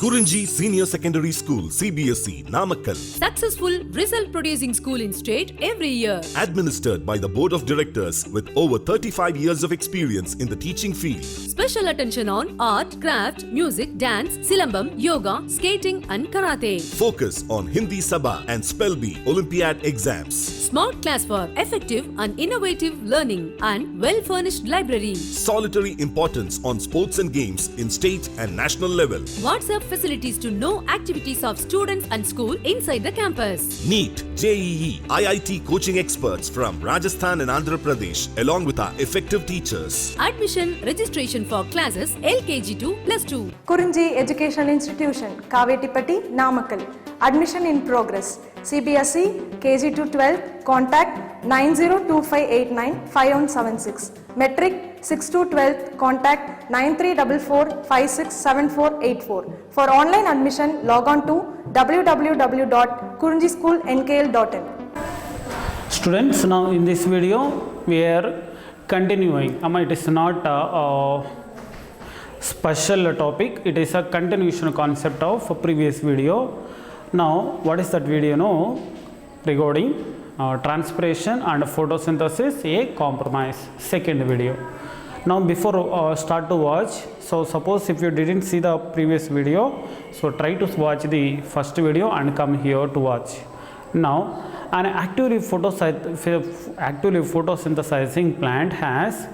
Kurinji Senior Secondary School, CBSE, Namakkal. Successful result producing school in state every year. Administered by the Board of Directors with over 35 years of experience in the teaching field. Special attention on art, craft, music, dance, silambam, yoga, skating and karate. Focus on Hindi Sabha and Spell Bee Olympiad exams. Smart class for effective and innovative learning and well-furnished library. Solitary importance on sports and games in state and national level. WhatsApp facilities to know activities of students and school inside the campus. NEET, JEE, IIT coaching experts from Rajasthan and Andhra Pradesh along with our effective teachers. Admission registration for classes LKG to +2. Kurinji Educational Institution, Kavetipatti, Namakkal. Admission in progress. CBSE, KG to 12, contact 9025895176. Metric 6 to 12, contact 9344567484. For online admission, log on to www.kurinjischoolnkl.in. Students, now in this video we are continuing. It is not a special topic, it is a continuation concept of a previous video. Now what is that video? No, regarding transpiration and photosynthesis, a compromise, second video. Now before start to watch, so suppose if you didn't see the previous video, so try to watch the first video and come here to watch. Now an actively photosynthesizing plant has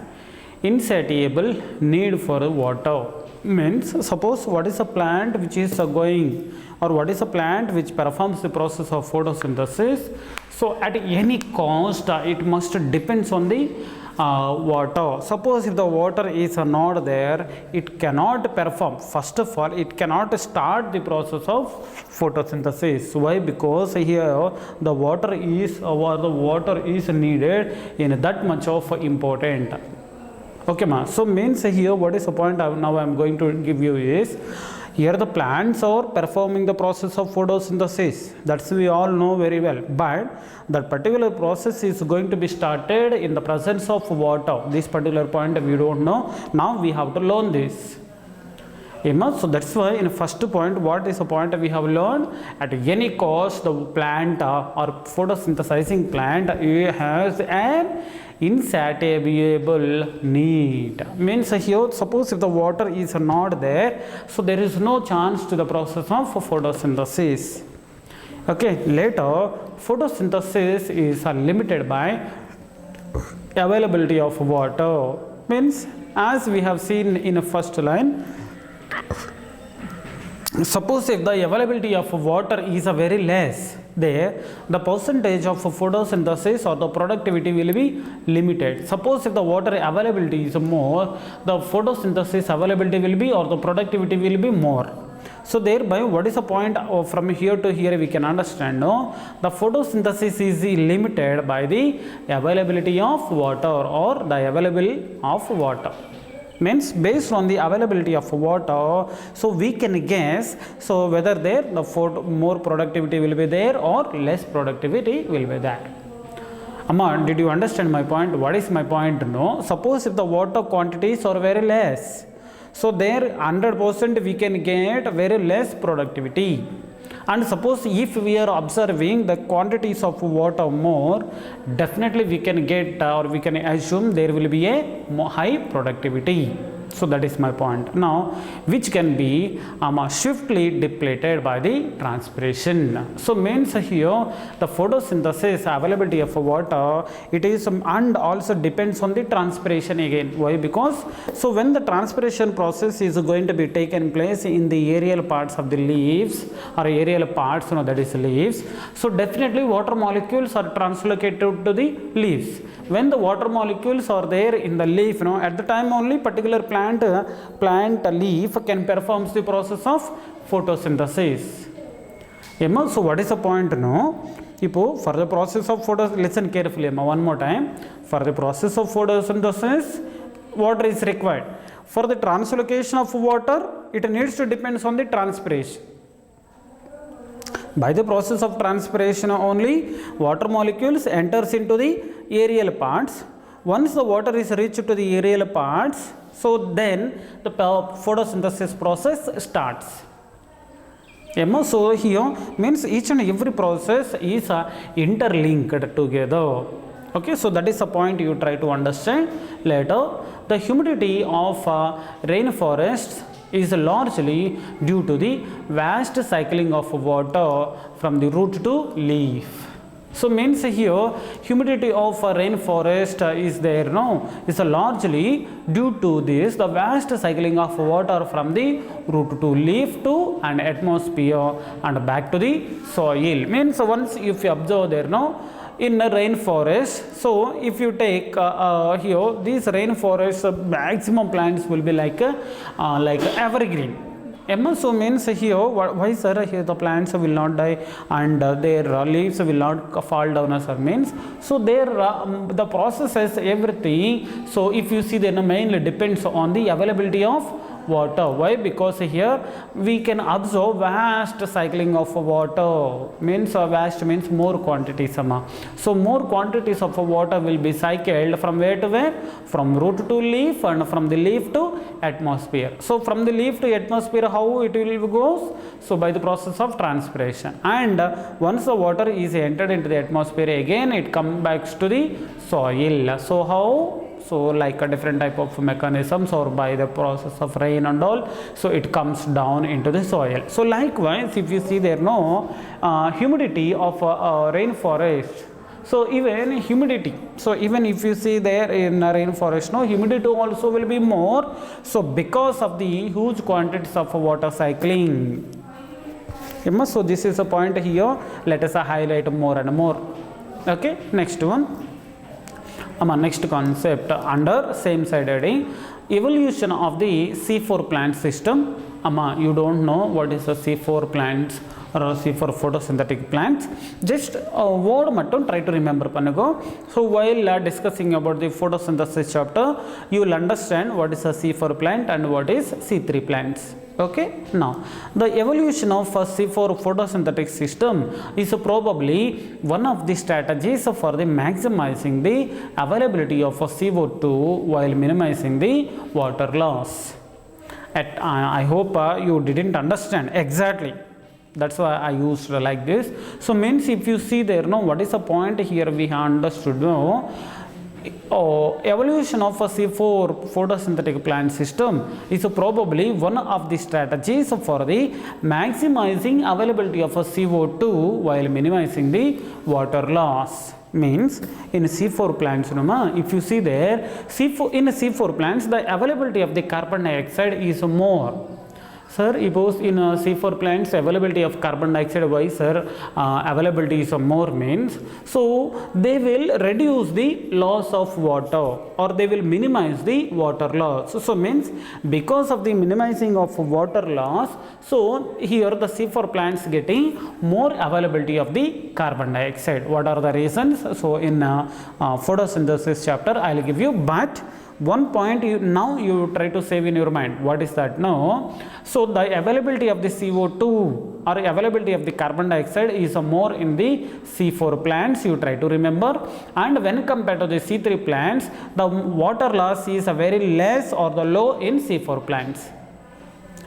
insatiable need for water. Means suppose what is a plant which is going, or what is a plant which performs the process of photosynthesis, so at any cost it must depends on the water. Suppose if the water is not there, it cannot perform. First of all, it cannot start the process of photosynthesis. Why? Because here the water is needed in that much of important. Okay ma, so means here what is the point now I am going to give you is, here the plants are performing the process of photosynthesis, that's we all know very well, but that particular process is going to be started in the presence of water. This particular point we don't know, now we have to learn this. So that's why in first point, what is the point we have learned? At any cost the plant or photosynthesizing plant has an insatiable need. Means here suppose if the water is not there, so there is no chance to the process of photosynthesis. Okay, later photosynthesis is limited by availability of water. Means as we have seen in the first line, suppose if the availability of water is very less, there the percentage of photosynthesis or the productivity will be limited. Suppose if the water availability is more, the photosynthesis availability will be, or the productivity will be more. So thereby what is the point from here to here we can understand, no, the photosynthesis is limited by the availability of water or the availability of water. Means based on the availability of water, so we can guess so whether there the more productivity will be there or less productivity will be there. Amma, did you understand my point? What is my point? No, suppose if the water quantities are very less, so there 100% we can get very less productivity. And suppose if we are observing the quantities of water more, definitely we can get or we can assume there will be a high productivity. So that is my point. Now which can be swiftly depleted by the transpiration. So means here the photosynthesis availability of water, it is and also depends on the transpiration again. Why? Because so when the transpiration process is going to be taken place in the aerial parts of the leaves or aerial parts, that is leaves, so definitely water molecules are translocated to the leaves. When the water molecules are there in the leaf, at the time only particular plant leaf can perform the process of photosynthesis. So what is the point? For the process of photosynthesis, listen carefully one more time. For the process of photosynthesis, water is required. For the translocation of water, it needs to depend on the transpiration. By the process of transpiration only, water molecules enters into the aerial parts. Once the water is reached to the aerial parts, so then the photosynthesis process starts. So here means each and every process is interlinked together. Okay, so that is the point you try to understand later. The humidity of rainforests is largely due to the vast cycling of water from the root to leaf. So means here humidity of a rainforest is there, no, is largely due to this, the vast cycling of water from the root to leaf to an atmosphere and back to the soil. Means once if you observe there, no, in a rainforest, so if you take here these rainforests, maximum plants will be like evergreen. So means here why sir here the plants will not die and their leaves will not fall down, sir, means so their the processes everything. So if you see then mainly depends on the availability of water. Why? Because here we can observe vast cycling of water, means vast means more quantities. So more quantities of water will be cycled from where to where? From root to leaf and from the leaf to atmosphere. So from the leaf to atmosphere, how it will go? So by the process of transpiration, and once the water is entered into the atmosphere, again it comes back to the soil. So how? So like a different type of mechanisms, or by the process of rain and all, so it comes down into the soil. So likewise if you see there, no, humidity of a rainforest, so even humidity, so even if you see there in a rainforest, no, humidity also will be more, so because of the huge quantities of water cycling. So this is a point here, let us highlight more and more. Okay, next one. Next concept under same side heading, evolution of the C4 plant system. You don't know what is a C4 plants or C4 photosynthetic plants, just a word mattum try to remember pannago. So while discussing about the photosynthesis chapter, you will understand what is a C4 plant and what is C3 plants. Okay, now the evolution of a C4 photosynthetic system is probably one of the strategies for the maximizing the availability of a CO2 while minimizing the water loss. I hope you didn't understand exactly. That's why I used like this. So means if you see there, no, what is the point here we have understood, no, evolution of a C4 photosynthetic plant system is probably one of the strategies for the maximizing availability of a CO2 while minimizing the water loss. Means in C4 plants, if you see there, in C4 plants the availability of the carbon dioxide is more. Sir, suppose in C4 plants availability of carbon dioxide, why sir availability is more means, so they will reduce the loss of water or they will minimize the water loss. So means because of the minimizing of water loss, so here the C4 plants getting more availability of the carbon dioxide. What are the reasons? So in photosynthesis chapter I will give you, but one point now you try to save in your mind. What is that? No. So the availability of the CO2 or availability of the carbon dioxide is more in the C4 plants, you try to remember, and when compared to the C3 plants, the water loss is very less or the low in C4 plants.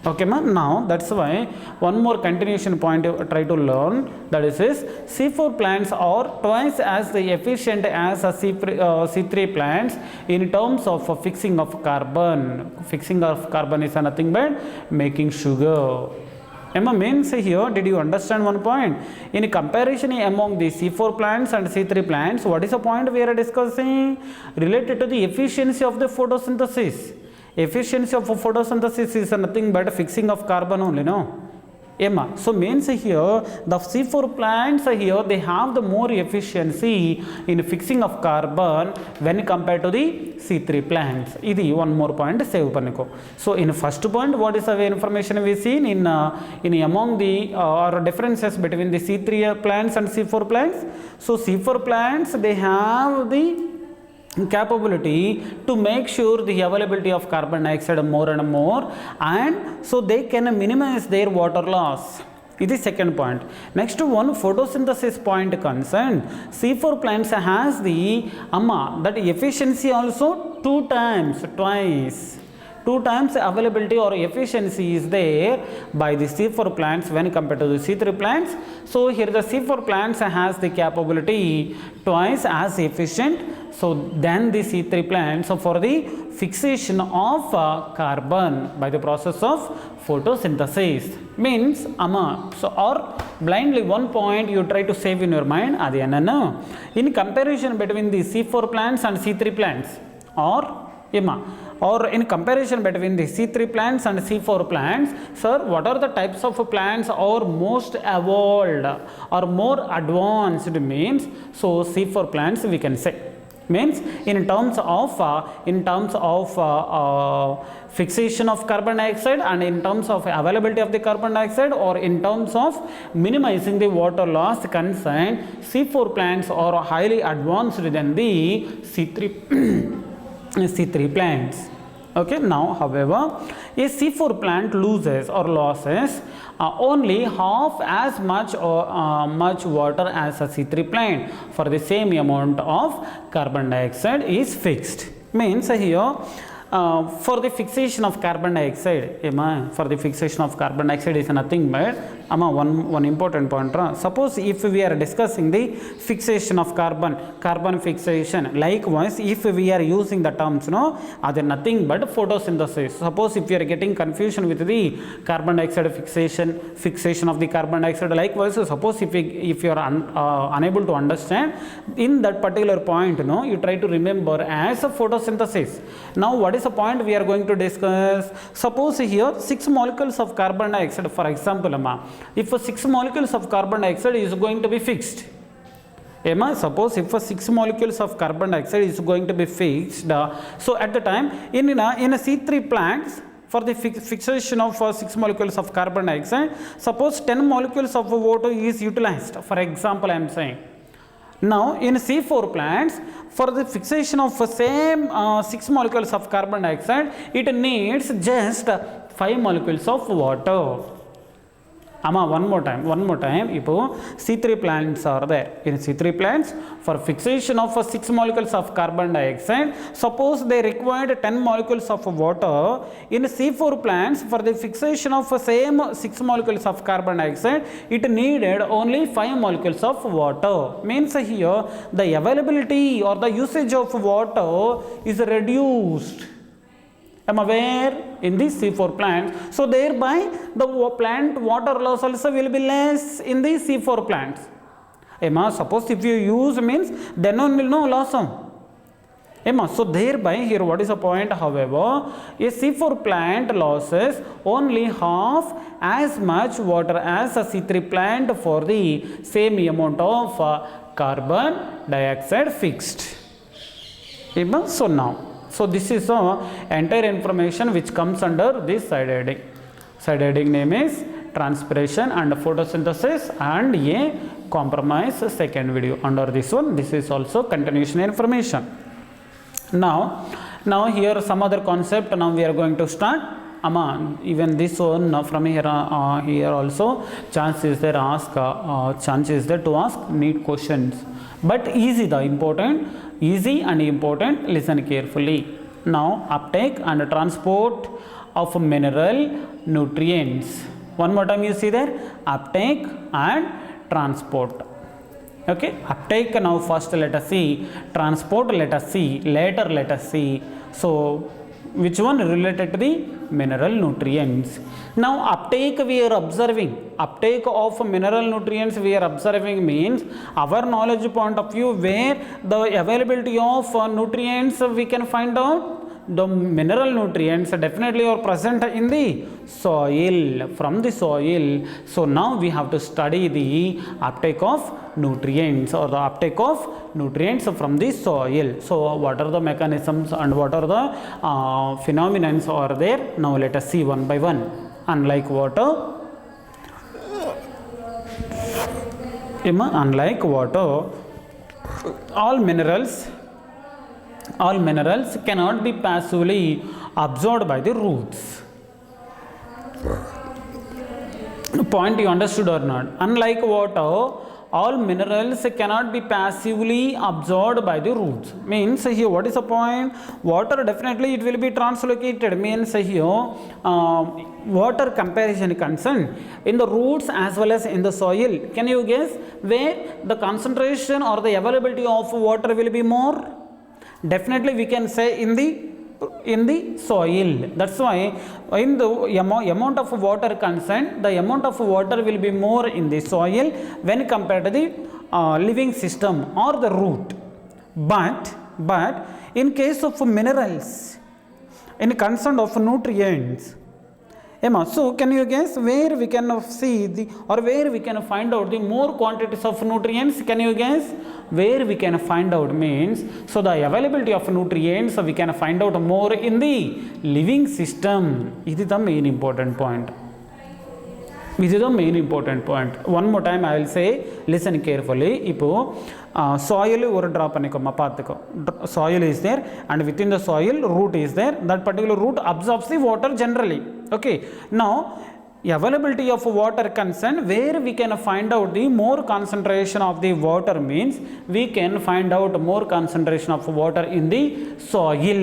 Okay, now that's why one more continuation point you try to learn, that is C4 plants are twice as efficient as a C3 plants in terms of fixing of carbon. Fixing of carbon is nothing but making sugar. Means here, did you understand one point? In comparison among the C4 plants and C3 plants, what is the point we are discussing? Related to the efficiency of the photosynthesis. Efficiency of photosynthesis is nothing but fixing of carbon only, no? So means here the C4 plants here they have the more efficiency in fixing of carbon when compared to the C3 plants. This is one more point save panniko. So in first point, what is the information we seen in among the or differences between the C3 plants and C4 plants. So C4 plants they have the capability to make sure the availability of carbon dioxide more and more, and so they can minimize their water loss. It is second point. Next one, photosynthesis point concerned, C4 plants has the that efficiency also twice 2 times availability or efficiency is there by the C4 plants when compared to the C3 plants. So here the C4 plants has the capability twice as efficient so than the C3 plants for the fixation of carbon by the process of photosynthesis. Means so or blindly one point you try to save in your mind adi enna in comparison between the C4 plants and C3 plants or in comparison between the C3 plants and C4 plants, sir, what are the types of plants are most evolved or more advanced means? So C4 plants we can say means in terms of fixation of carbon dioxide and in terms of availability of the carbon dioxide or in terms of minimizing the water loss concerned, C4 plants are highly advanced than the C3 plants. Okay, now however a C4 plant loses or losses only half as much water as a C3 plant for the same amount of carbon dioxide is fixed. Means here for the fixation of carbon dioxide is nothing but one important point. Suppose if we are discussing the fixation of carbon fixation, likewise if we are using the terms are nothing but photosynthesis. Suppose if you are getting confusion with the carbon dioxide fixation of the carbon dioxide, likewise suppose if you are unable to understand in that particular point, you try to remember as a photosynthesis. Now what is the point we are going to discuss? Suppose here 6 molecules of carbon dioxide, for example, if 6 molecules of carbon dioxide is going to be fixed, suppose if 6 molecules of carbon dioxide is going to be fixed, so at the time in a C3 plants for the fixation of 6 molecules of carbon dioxide, suppose 10 molecules of water is utilized, for example I am saying. Now in C4 plants for the fixation of same 6 molecules of carbon dioxide, it needs just 5 molecules of water. One more time. If C3 plants are there, in C3 plants for fixation of 6 molecules of carbon dioxide, suppose they required 10 molecules of water. In C4 plants for the fixation of same 6 molecules of carbon dioxide, it needed only 5 molecules of water. Means here the availability or the usage of water is reduced. Am aware in this C4 plant, so thereby the plant water loss also will be less in the C4 plants. Suppose if you use means then only no loss. So thereby here what is the point? However, a C4 plant losses only half as much water as a C3 plant for the same amount of carbon dioxide fixed. So now. So this is the entire information which comes under this side heading. Side heading name is transpiration and photosynthesis and a compromise second video. Under this one, this is also continuation information. Now here some other concept now we are going to start. Even this one from here also chance is there to ask neat questions, but easy and important. Listen carefully. Now uptake and transport of mineral nutrients. One more time you see there, uptake and transport. Okay, uptake now first let us see, transport let us see, later let us see. So which one related to the mineral nutrients? Now uptake we are observing, uptake of mineral nutrients we are observing means our knowledge point of view where the availability of nutrients we can find out. The mineral nutrients definitely are present in the soil, from the soil. So now we have to study the uptake of nutrients or the uptake of nutrients from the soil. So what are the mechanisms and what are the phenomena are there? Now let us see one by one. Unlike water, all minerals cannot be passively absorbed by the roots. Point you understood or not? Unlike water, all minerals cannot be passively absorbed by the roots. Means here what is the point? Water definitely it will be translocated. Means here water comparison concerned in the roots as well as in the soil. Can you guess where the concentration or the availability of water will be more? Definitely we can say in the soil. That's why in the amount of water concerned, the amount of water will be more in the soil when compared to the living system or the root. But in case of minerals, in concern of nutrients, so can you guess where we can see the or where we can find out the more quantities of nutrients? Can you guess where we can find out? Means so the availability of nutrients we can find out more in the living system. This is the main important point. This is the main important point. One more time I will say, listen carefully. இப்போ soil ஒரு drop பண்ணிக்கோமா பார்த்துக்கோ. Soil is there and within the soil root is there. That particular root absorbs the water generally. Okay. Now availability of water concern, where we can find out the more concentration of the water means we can find out more concentration of water in the soil.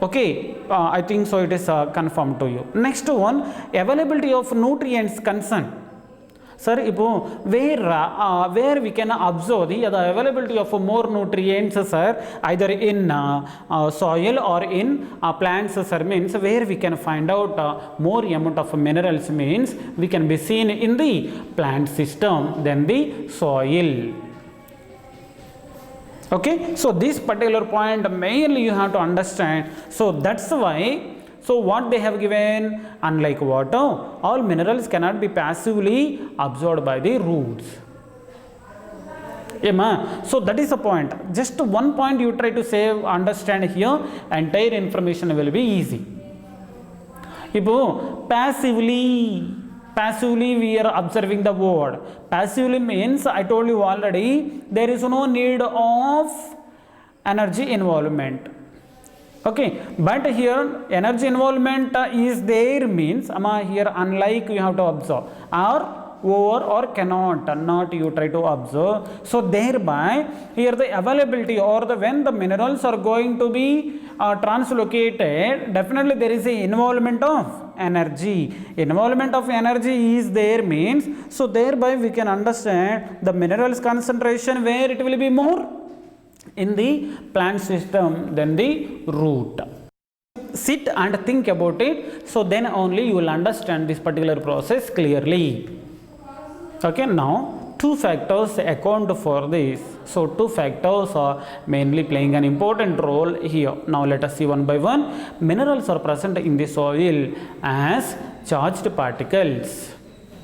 Okay, I think so it is confirmed to you. Next one, availability of nutrients concern. Sir, where we can observe the availability of more nutrients, sir, either in soil or in plants, sir, means where we can find out more amount of minerals means we can be seen in the plant system than the soil. Okay, so this particular point mainly you have to understand. So that's why, so what they have given, unlike water, all minerals cannot be passively absorbed by the roots. So that is the point. Just one point you try to say, understand here, entire information will be easy. Passively we are observing the word. Passively means, I told you already, there is no need of energy involvement. Okay, but here energy involvement is there means, here unlike you have to observe, or over or cannot, not you try to observe. So thereby here the availability or the when the minerals are going to be translocated, definitely there is a involvement of energy. Involvement of energy is there means, so thereby we can understand the minerals concentration where it will be more in the plant system than the root. Sit and think about it, so then only you will understand this particular process clearly. Okay, now two factors account for this. So two factors are mainly playing an important role here. Now let us see one by one. Minerals are present in the soil as charged particles.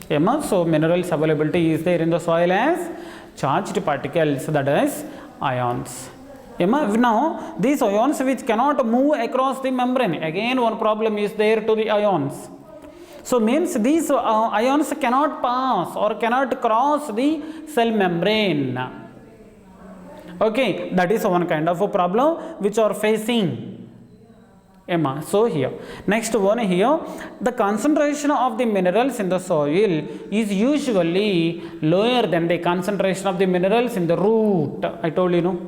So minerals availability is there in the soil as charged particles, that is ions. Now these ions which cannot move across the membrane, again one problem is there to the ions. So means these ions cannot pass or cannot cross the cell membrane. Okay, that is one kind of a problem which are facing. So here, next one here, the concentration of the minerals in the soil is usually lower than the concentration of the minerals in the root. I told you, no?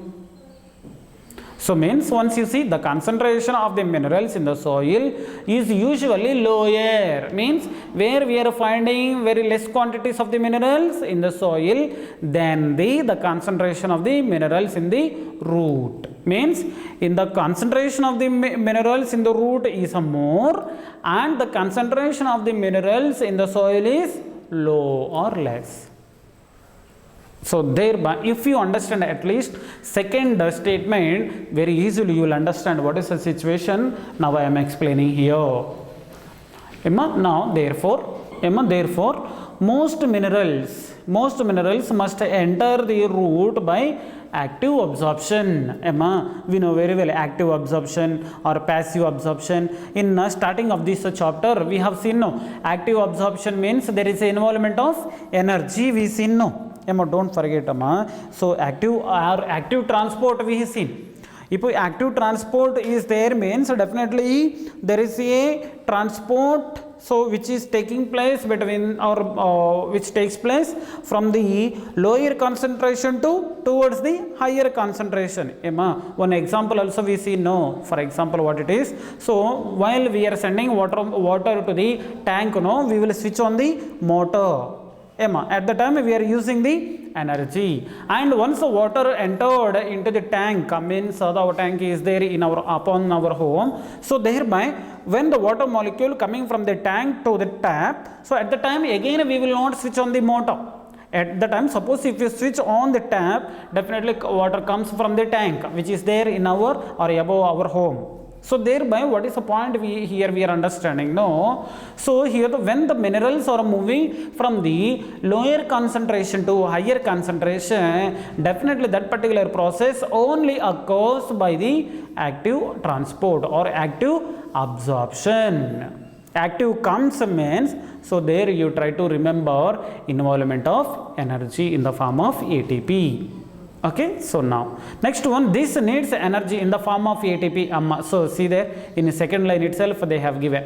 So means once you see the concentration of the minerals in the soil is usually lower, means where we are finding very less quantities of the minerals in the soil than the concentration of the minerals in the root. Means in the concentration of the minerals in the root is more and the concentration of the minerals in the soil is low or less. So thereby, if you understand at least second statement, very easily you will understand what is the situation. Now I am explaining here. Now therefore, most minerals must enter the root by active absorption. We know very well active absorption or passive absorption. In starting of this chapter, we have seen no active absorption means there is an involvement of energy. We seen no. Don't forget, so active transport we have seen. If active transport is there means definitely there is a transport so which is taking place between or which takes place from the lower concentration towards the higher concentration. One example also we see no, for example what it is. So while we are sending water to the tank, no, we will switch on the motor. At the time we are using the energy, and once the water entered into the tank, means our tank is there in upon our home, so thereby when the water molecule coming from the tank to the tap, so at the time again we will not switch on the motor. At the time, suppose if you switch on the tap, definitely water comes from the tank which is there in our or above our home. So thereby what is the point we are understanding? No. So here when the minerals are moving from the lower concentration to higher concentration, definitely that particular process only occurs by the active transport or active absorption. Active comes means, so there you try to remember involvement of energy in the form of ATP. Okay, so now next one, this needs energy in the form of ATP. So see there in the second line itself they have given.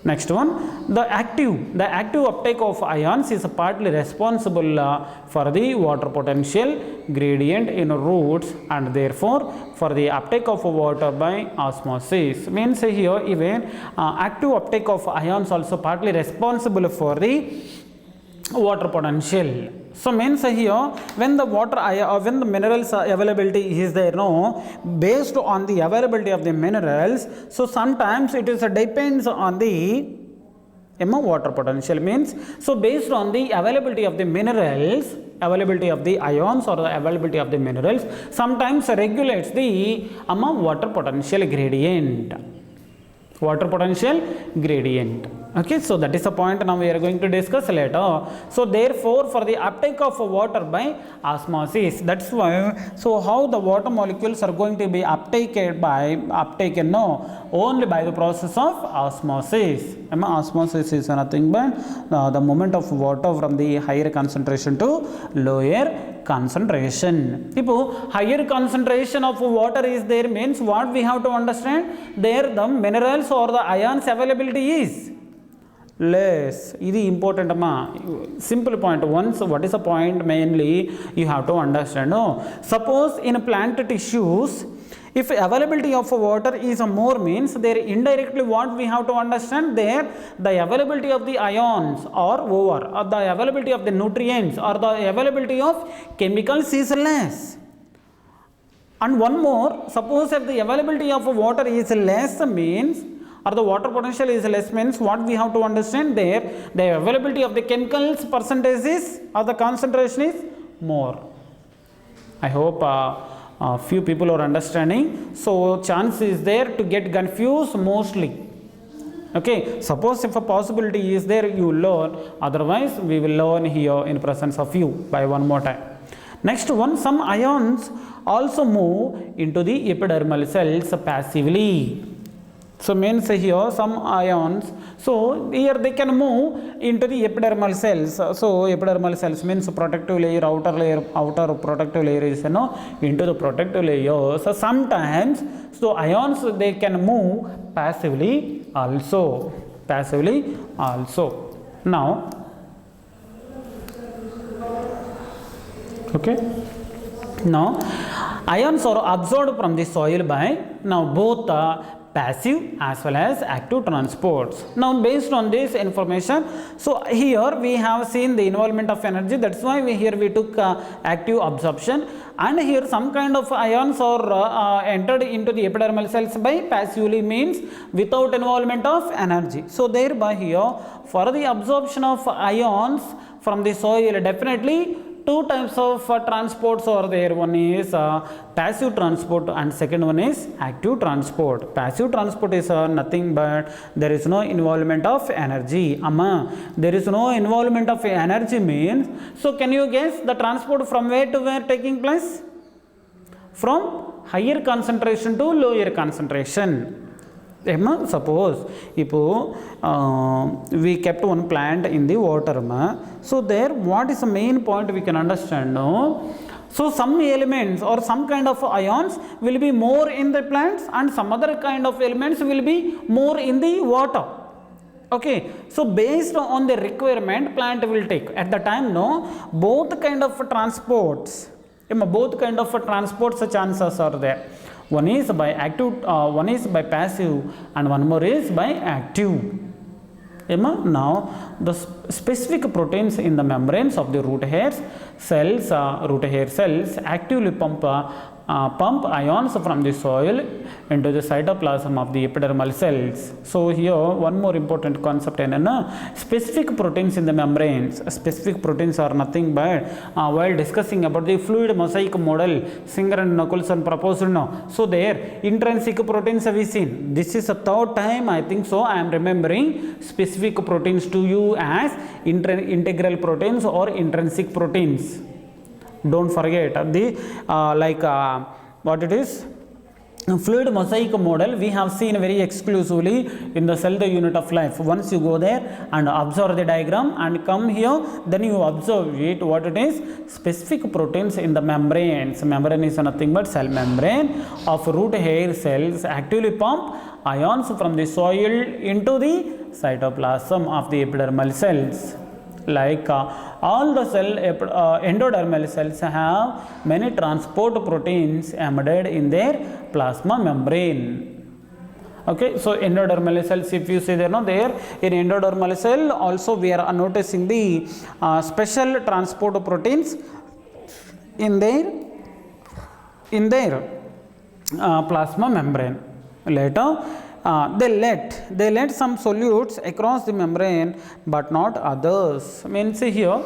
Next one, the active uptake of ions is partly responsible for the water potential gradient in roots, and therefore for the uptake of water by osmosis. Means here even active uptake of ions also partly responsible for the water potential. So means here when the when the minerals availability is there, no, based on the availability of the minerals, so sometimes it is depends on the water potential. Means so based on the availability of the minerals, availability of the ions or the availability of the minerals sometimes regulates the water potential gradient. Water potential gradient. Okay, so that is the point now we are going to discuss later. So therefore for the uptake of water by osmosis, that's why, so how the water molecules are going to be uptaken only by the process of osmosis. Osmosis is nothing but the movement of water from the higher concentration to lower concentration. If higher concentration of water is there, means what we have to understand, there the minerals or the ions availability is less. This is important. Simple point. Once what is the point mainly you have to understand. No, suppose in plant tissues, if availability of water is more, means there indirectly what we have to understand, there the availability of the ions or over, or the availability of the nutrients or the availability of chemicals is less. And one more, suppose if the availability of water is less, means or the water potential is less, means what we have to understand, there the availability of the chemicals percentage is or the concentration is more. I hope few people are understanding. So chance is there to get confused mostly. Okay, suppose if a possibility is there, you learn, otherwise we will learn here in presence of you by one more time. Next one, some ions also move into the epidermal cells passively. So means here some ions, so here they can move into the epidermal cells. So epidermal cells means protective layer, outer protective layer is into the protective layer. So sometimes, so ions they can move passively also. Now, okay. Now ions are absorbed from the soil by both passive as well as active transports. Now based on this information, so here we have seen the involvement of energy, that's why we took active absorption, and here some kind of ions are entered into the epidermal cells by passively, means without involvement of energy. So thereby here for the absorption of ions from the soil, definitely two types of transports are there. One is passive transport and second one is active transport. Passive transport is nothing but there is no involvement of energy. There is no involvement of energy means, so can you guess the transport from where to where taking place? From higher concentration to lower concentration. Suppose if we kept one plant in the water, so there what is the main point we can understand? No? So some elements or some kind of ions will be more in the plants and some other kind of elements will be more in the water. Okay, so based on the requirement plant will take at the time, no, both kind of transports, both kind of transports chances are there. One is by active, one is by passive, and one more is by active. Now the specific proteins in the membranes of the root hair cells actively pump ions from the soil into the cytoplasm of the epidermal cells. So here one more important concept in specific proteins in the membranes. Specific proteins are nothing but while discussing about the fluid mosaic model Singer and Nicholson proposed, no. So there intrinsic proteins have we seen. This is the third time I think so I am remembering specific proteins to you as integral proteins or intrinsic proteins. Don't forget the what it is, fluid mosaic model we have seen very exclusively in the cell the unit of life. Once you go there and observe the diagram and come here, then you observe it what it is, specific proteins in the membranes. Membrane is nothing but cell membrane of root hair cells actively pump ions from the soil into the cytoplasm of the epidermal cells. Like all the endodermal cells have many transport proteins embedded in their plasma membrane. Okay, so endodermal cells, if you see there, no, there in endodermal cell also we are noticing the special transport proteins in their plasma membrane. Later they let some solutes across the membrane but not others. Means here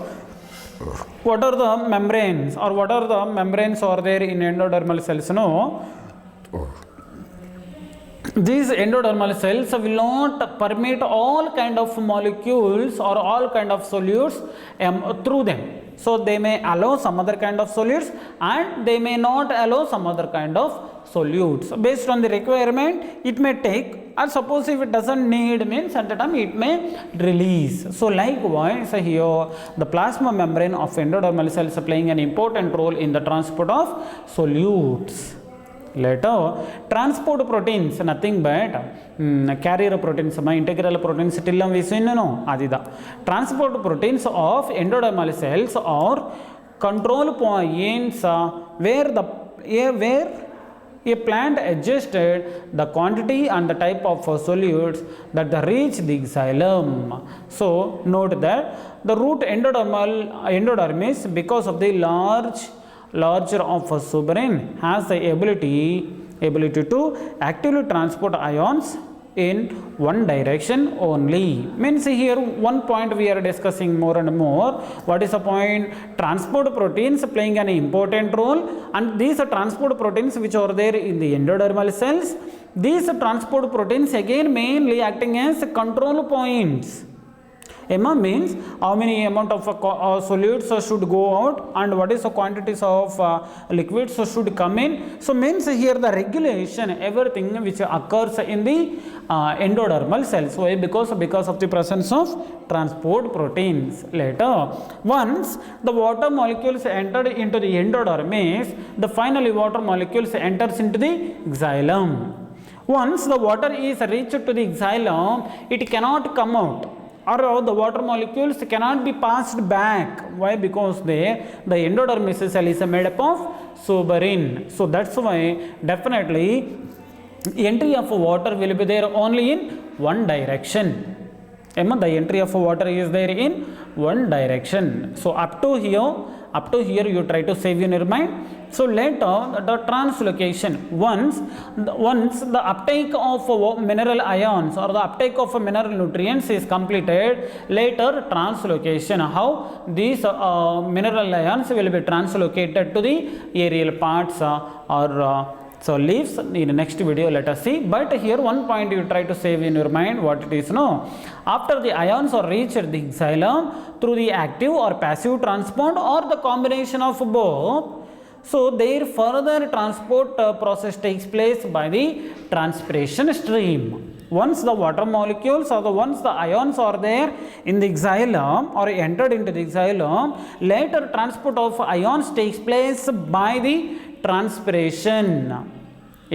what are the membranes or what are the membranes are there in endodermal cells, no? These endodermal cells will not permit all kind of molecules or all kind of solutes through them. So they may allow some other kind of solutes and they may not allow some other kind of solutes. Based on the requirement it may take, or suppose if it doesn't need means at the time it may release. So likewise here the plasma membrane of endodermal cells are playing an important role in the transport of solutes. Later transport proteins nothing but carrier proteins, integral proteins till we seen, no, adida transport proteins of endodermal cells are control points where a plant adjusted the quantity and the type of solutes that reach the xylem. So note that the root endodermis, because of the larger of a suberin, has the ability to actively transport ions in one direction only. Means here one point we are discussing more and more. What is the point? Transport proteins playing an important role, and these are transport proteins which are there in the endodermal cells. These transport proteins again mainly acting as control points. Means how many amount of solutes should go out and what is the quantities of liquids should come in. So means here the regulation, everything which occurs in the endodermal cells. Why? Because of the presence of transport proteins. Later once the water molecules entered into the endodermis, the finally water molecules enters into the xylem. Once the water is reached to the xylem, it cannot come out, or the water molecules cannot be passed back. Why? Because the endodermis cell is made up of suberin. So that's why definitely entry of water will be there only in one direction. The entry of water is there in one direction. So up to here you try to save in your mind. So later the translocation, once the uptake of mineral ions or the uptake of mineral nutrients is completed, later translocation, how these mineral ions will be translocated to the aerial parts so leaves. In the next video let us see. But here one point you try to save in your mind what it is, no. After the ions are reached the xylem through the active or passive transport or the combination of both, so their further transport process takes place by the transpiration stream. Once the water molecules or once the ions are there in the xylem or entered into the xylem, later transport of ions takes place by the transpiration.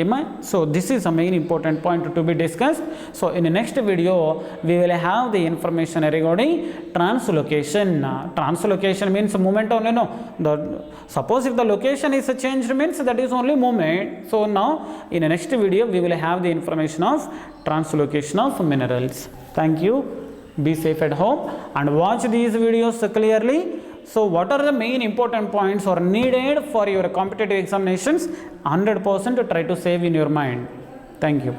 Am I? So this is a main important point to be discussed. So in the next video, we will have the information regarding translocation. Translocation means movement only, no. Suppose if the location is changed means that is only movement. So now in the next video, we will have the information of translocation of minerals. Thank you. Be safe at home and watch these videos clearly. So what are the main important points or needed for your competitive examinations? 100% try to save in your mind. Thank you.